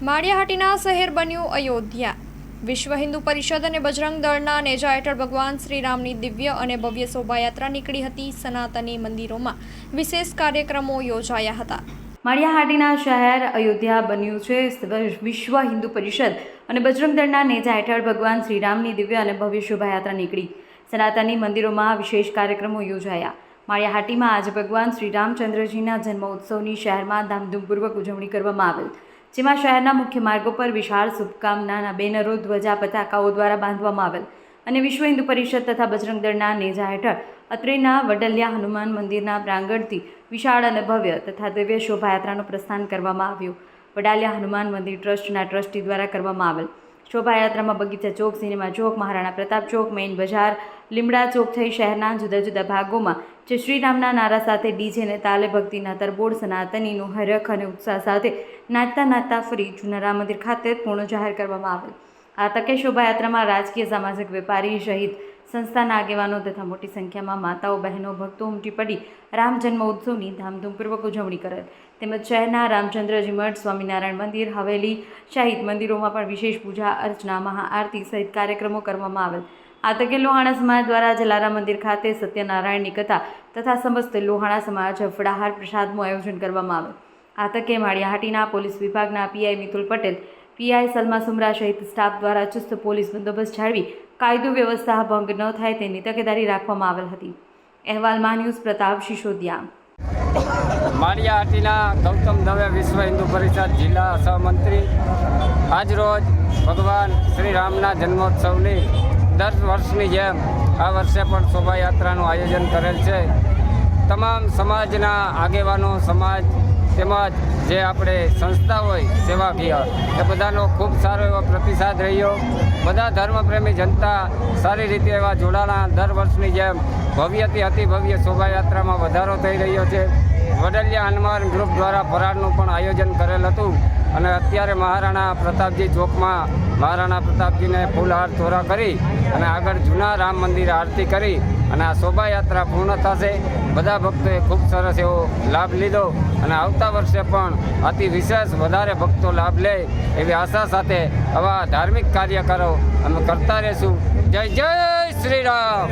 માળિયાહાટીના શહેર બન્યું અયોધ્યા। વિશ્વ હિન્દુ પરિષદ અને બજરંગ દળના નેજા હેઠળ ભગવાન શ્રીરામની દિવ્ય અને ભવ્ય શોભાયાત્રા નીકળી હતી। સનાતની મંદિરોમાં વિશેષ કાર્યક્રમો યોજાયા હતા। માળિયાહાટીના શહેર અયોધ્યા બન્યું છે। વિશ્વ હિન્દુ પરિષદ અને બજરંગ દળના નેજા હેઠળ ભગવાન શ્રીરામની દિવ્ય અને ભવ્ય શોભાયાત્રા નીકળી। સનાતની મંદિરોમાં વિશેષ કાર્યક્રમો યોજાયા। માળિયાહાટીમાં આજે ભગવાન શ્રી રામચંદ્રજીના જન્મોત્સવની શહેરમાં ધામધૂમપૂર્વક ઉજવણી કરવામાં આવેલ, જેમાં શહેરના મુખ્ય માર્ગો પર વિશાળ શુભકામનાના બેનરો, ધ્વજા, પતાકાઓ દ્વારા બાંધવામાં આવેલ અને વિશ્વ હિન્દુ પરિષદ તથા બજરંગ દળના નેજા હેઠળ અત્રેના વડલિયા હનુમાન મંદિરના પ્રાંગણથી વિશાળ અને ભવ્ય તથા દિવ્ય શોભાયાત્રાનું પ્રસ્થાન કરવામાં આવ્યું। વડાલિયા હનુમાન મંદિર ટ્રસ્ટના ટ્રસ્ટી દ્વારા કરવામાં આવેલ શોભાયાત્રામાં બગીચા ચોક, સિનેમા ચોક, મહારાણા પ્રતાપ ચોક, મેઇન બજાર, લીમડા ચોક થઈ શહેરના જુદા જુદા ભાગોમાં જે શ્રીરામના નારા સાથે ડીજેને તાલે ભક્તિના તરબોળ સનાતનીનું હરખ અને ઉત્સાહ સાથે નાચતા નાચતા ફરી જૂના રામ મંદિર ખાતે પૂર્ણ જાહેર કરવામાં આવેલ। આ તકે શોભાયાત્રામાં રાજકીય, સામાજિક, વેપારી સહિત સંસ્થાના આગેવાનો તથા મોટી સંખ્યામાં માતાઓ, બહેનો, ભક્તો ઉમટી પડી રામ જન્મોત્સવની ધામધૂમપૂર્વક ઉજવણી કરેલ, તેમજ શહેરના રામચંદ્રજી મઠ, સ્વામિનારાયણ મંદિર, હવેલી સહિત મંદિરોમાં પણ વિશેષ પૂજા અર્ચના, મહાઆરતી સહિત કાર્યક્રમો કરવામાં આવેલ। આ તકે લોહાણા સમાજ દ્વારા જલારામ મંદિર ખાતે સત્યનારાયણની કથા તથા સમસ્ત લોહાણા સમાજ ફળાહાર પ્રસાદનું આયોજન કરવામાં આવેલ। આ તકે માળિયાહાટીના પોલીસ વિભાગના પીઆઈ મિતુલ પટેલ, પીઆઈ સલમા સુમરા સહિત સ્ટાફ દ્વારા ચુસ્ત પોલીસ બંદોબસ્ત જાળવી કાયદો વ્યવસ્થા ભંગ ન થાય તેની તકેદારી રાખવામાં આવેલ હતી। અહેવાલમાં ન્યૂઝ પ્રતાપ શિશોદિયા। માળિયાહાટીના ગૌતમ દવે વિશ્વ હિન્દુ પરિષદ જિલ્લા સહમંત્રી આજરોજ ભગવાન શ્રી રામના જન્મોત્સવની દર વર્ષની જેમ આ વર્ષે પણ શોભાયાત્રાનું આયોજન કરેલ છે। તમામ સમાજના આગેવાનો, સમાજ તેમજ જે આપણે સંસ્થા હોય સેવાકીય, એ બધાનો ખૂબ સારો એવો પ્રતિસાદ રહ્યો। બધા ધર્મપ્રેમી જનતા સારી રીતે એવા જોડાણા। દર વર્ષની જેમ ભવ્યથી અતિ ભવ્ય શોભાયાત્રામાં વધારો થઈ રહ્યો છે। વડલિયા હનુમાન ગ્રુપ દ્વારા ફરાળનું પણ આયોજન કરેલ હતું અને અત્યારે મહારાણા પ્રતાપજી ચોકમાં મહારાણા પ્રતાપજીને ફૂલહાર તોરા કરી અને આગળ જૂના રામ મંદિરે આરતી કરી અને આ શોભાયાત્રા પૂર્ણ થશે। બધા ભક્તોએ ખૂબ સરસ એવો લાભ લીધો અને આવતા વર્ષે પણ અતિ વિશેષ વધારે ભક્તો લાભ લે એવી આશા સાથે આવા ધાર્મિક કાર્યકરો અમે કરતા રહીશું। જય જય શ્રી રામ।